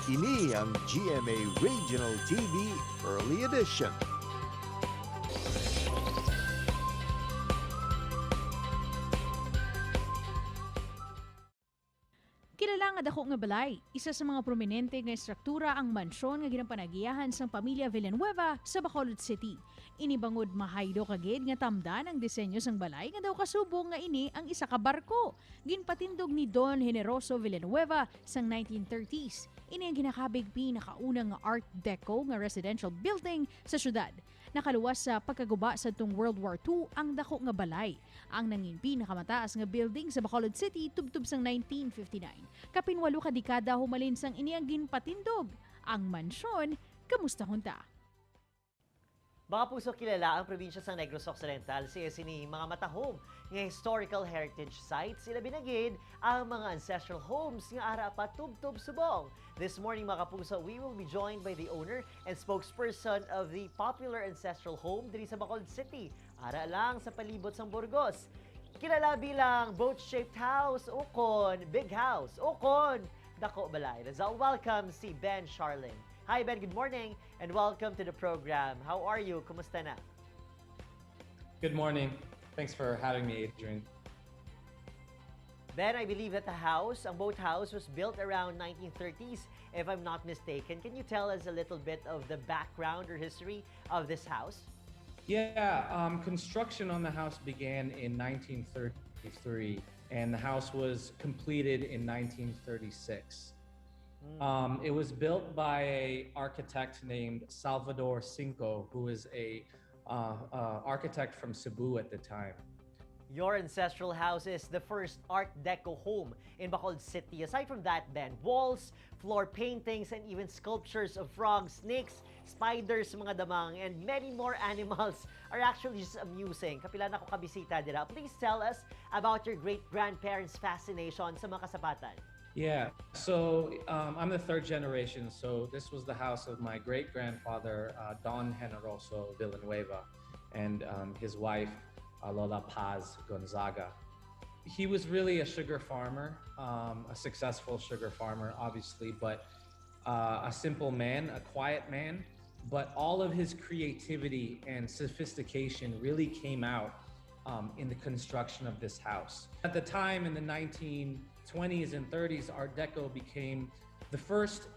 Ini ang GMA Regional TV Early Edition. Kilala nga dako nga balay, isa sa mga prominente nga estruktura ang mansyon nga ginapanagiyahan sang pamilya Villanueva sa Bacolod City. Inibangod mahaydo kagid nga tamdan ang disenyo sang balay nga daw kasubong nga ini ang isa ka barko. Ginpatindog ni Don Generoso Villanueva sang 1930s. Ini ang ginakabig pinakaunang nga Art Deco nga residential building sa syudad. Nakaluwas sa pagkaguba sa tung World War II ang dako nga balay. Ang nangin pinakamataas nga building sa Bacolod City tubtub sang 1959. Kapinwalo ka dekada humalin sang ini ang ginpatindog. Ang mansyon, kamusta hunta? Mga puso, kilala ang probinsya sa Negros Occidental sa sini mga matahom nga historical heritage sites sila binagid ang mga ancestral homes nga ara pa tubtub subong. This morning mga kapuso, we will be joined by the owner and spokesperson of the popular ancestral home diri sa Bacolod City, ara lang sa palibot sang Burgos. Kilala bilang boat-shaped house o kon big house o kon Daku Balay. Let's all welcome si Ben Scharlin. Hi Ben, good morning and welcome to the program. How are you? Kumusta na? Good morning. Thanks for having me, Adrian. Ben, I believe that the house, ang Boathouse, was built around 1930s, if I'm not mistaken. Can you tell us a little bit of the background or history of this house? Yeah, construction on the house began in 1933, and the house was completed in 1936. It was built by an architect named Salvador Cinco, who was a architect from Cebu at the time. Your ancestral house is the first Art Deco home in Bacolod City. Aside from that, Ben, walls, floor paintings, and even sculptures of frogs, snakes, spiders, mga damang, and many more animals are actually just amusing. Kapila na ko kabisita dira. Please tell us about your great-grandparents' fascination sa mga kasapatan. Yeah, so I'm the third generation, so this was the house of my great-grandfather, Don Generoso Villanueva, and his wife, Lola Paz Gonzaga. He was really a sugar farmer, a successful sugar farmer, obviously, but a simple man, a quiet man, but all of his creativity and sophistication really came out in the construction of this house. At the time, in the 1920s and 30s, Art Deco became the first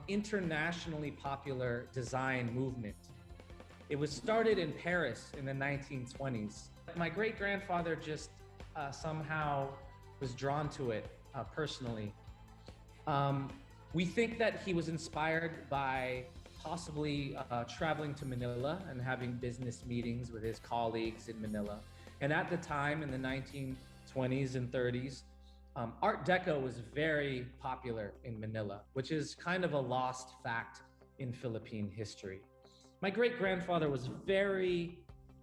internationally popular design movement. It was started in Paris in the 1920s. My great-grandfather just somehow was drawn to it personally. We think that he was inspired by possibly traveling to Manila and having business meetings with his colleagues in Manila. And at the time, in the 1920s and 30s, Art Deco was very popular in Manila, which is kind of a lost fact in Philippine history. My great-grandfather was very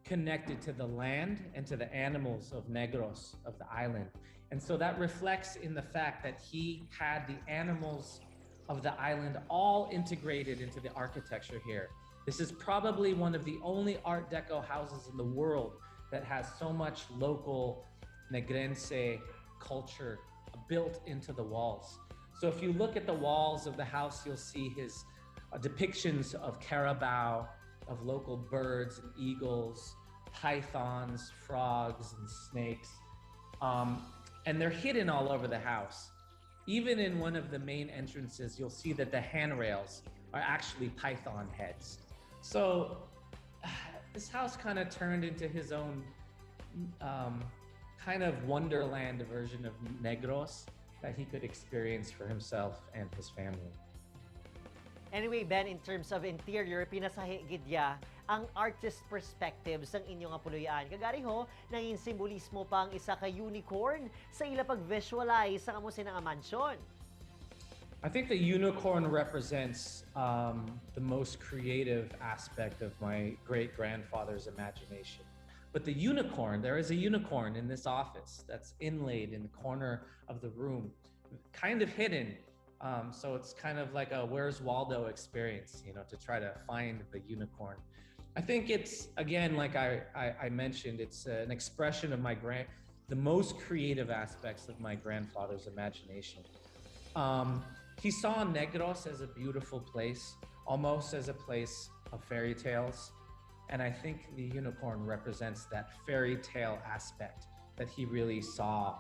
connected to the land and to the animals of Negros, of the island. And so that reflects in the fact that he had the animals of the island all integrated into the architecture here. This is probably one of the only Art Deco houses in the world that has so much local Negrense culture built into the walls. So if you look at the walls of the house, you'll see his depictions of carabao, of local birds and eagles, pythons, frogs, and snakes. And they're hidden all over the house. Even in one of the main entrances, you'll see that the handrails are actually python heads. So this house kind of turned into his own kind of wonderland version of Negros that he could experience for himself and his family. Anyway, Ben, in terms of interior, pinasahi gidya ang artist perspectives ng inyong apuluyan. Kagari ho, nanging simbolismo pang isa ka unicorn sa ila pag-visualize sa kamusin ng mansyon. I think the unicorn represents the most creative aspect of my great-grandfather's imagination. But the unicorn, there is a unicorn in this office that's inlaid in the corner of the room, kind of hidden. So it's kind of like a Where's Waldo experience, you know, to try to find the unicorn. I think it's, again, like I mentioned, it's an expression of the most creative aspects of my grandfather's imagination. He saw Negros as a beautiful place, almost as a place of fairy tales. And I think the unicorn represents that fairy tale aspect that he really saw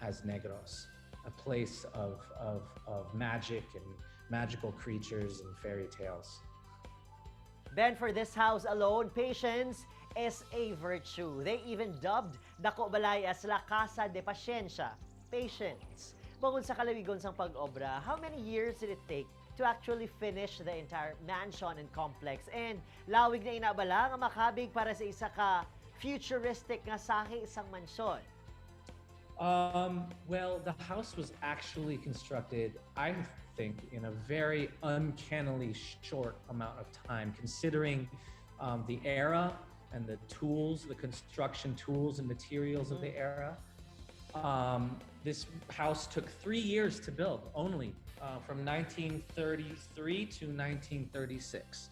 as Negros, a place of magic and magical creatures and fairy tales. Ben, for this house alone, patience is a virtue. They even dubbed Daku Balay as La Casa de Paciencia, patience. Bukod sa kalawigon sang pag-obra, how many years did it take to actually finish the entire mansion and complex? And lawig na inabala nga makabig para sa isa ka futuristic nga sahi isang mansyon. Well, the house was actually constructed, I think, in a very uncannily short amount of time, considering the era and the tools, the construction tools and materials of the era. This house took 3 years to build, only, from 1933 to 1936.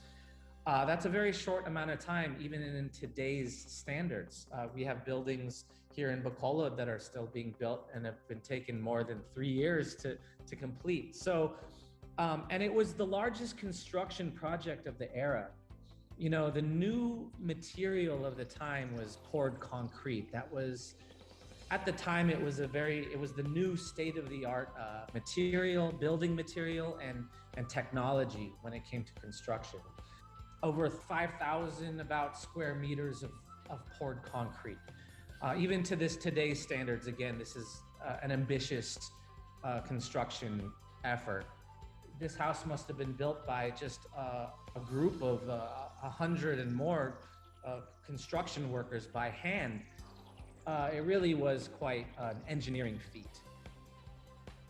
That's a very short amount of time, even in today's standards. We have buildings here in Bacolod that are still being built and have been taken more than 3 years to complete. So, and it was the largest construction project of the era. You know, the new material of the time was poured concrete. That was, at the time, it was the new state-of-the-art material, building material, and technology when it came to construction. Over 5,000 about square meters of poured concrete. Even to today's standards, again, this is an ambitious construction effort. This house must have been built by just a group of 100 and more construction workers by hand. It really was quite an engineering feat.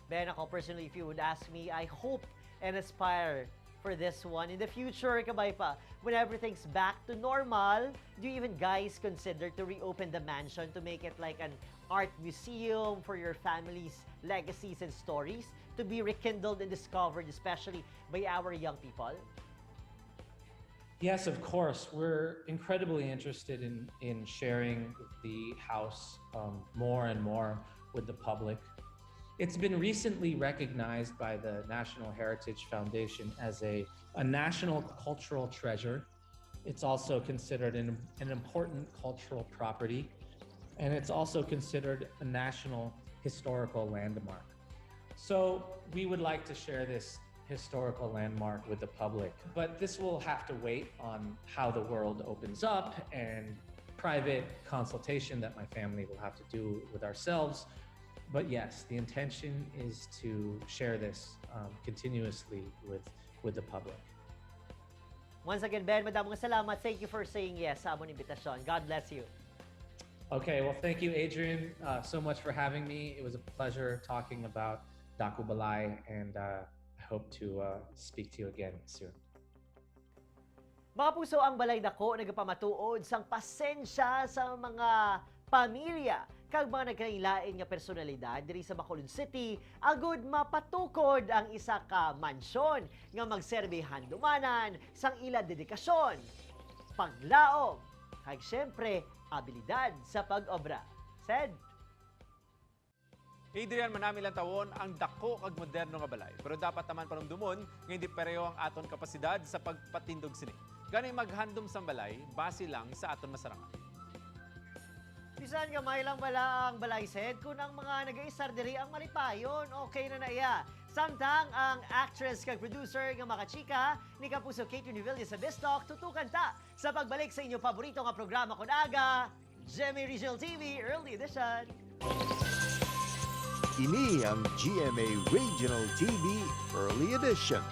Ben, ako personally, if you would ask me, I hope and aspire for this one in the future, kabay pa, when everything's back to normal. Do you even guys consider to reopen the mansion to make it like an art museum for your family's legacies and stories to be rekindled and discovered, especially by our young people? Yes, of course. We're incredibly interested in sharing the house more and more with the public. It's been recently recognized by the National Heritage Foundation as a national cultural treasure. It's also considered an important cultural property, and it's also considered a national historical landmark. So we would like to share this historical landmark with the public, but this will have to wait on how the world opens up and private consultation that my family will have to do with ourselves. But yes, the intention is to share this continuously with the public. Once again, Ben, madamong salamat. Thank you for saying yes sa among invitasyon. God bless you. Okay, well, thank you, Adrian, so much for having me. It was a pleasure talking about Daku Balay, and I hope to speak to you again soon. Mga puso, ang Balay Dako nagapamatuod sang pasensya sa mga pamilya kag mga nagkailain nga personalidad diri sa Bacolod City agud mapatukod ang isa ka mansyon nga magserbe handumanan sang ila dedikasyon, paglaom, kag syempre abilidad sa pag-obra. Said Adrian, manami lang tawon ang dako kag moderno nga balay. Pero dapat naman panumdumon nga hindi pareho ang aton kapasidad sa pagpatindog sini. Gani maghandom sang balay base lang sa aton masarangan. bisan gamay lang bala ang balay said kung ang mga nag-iisar diri ang malipayon, okay na iya. Samtang ang actress kag producer nga makachika ni Kapuso Kate Univilla sa Bistalk, tutukan ta sa pagbalik sa inyo paborito nga programa kun aga, GMA Regional TV Early Edition. Ini ang GMA Regional TV Early Edition.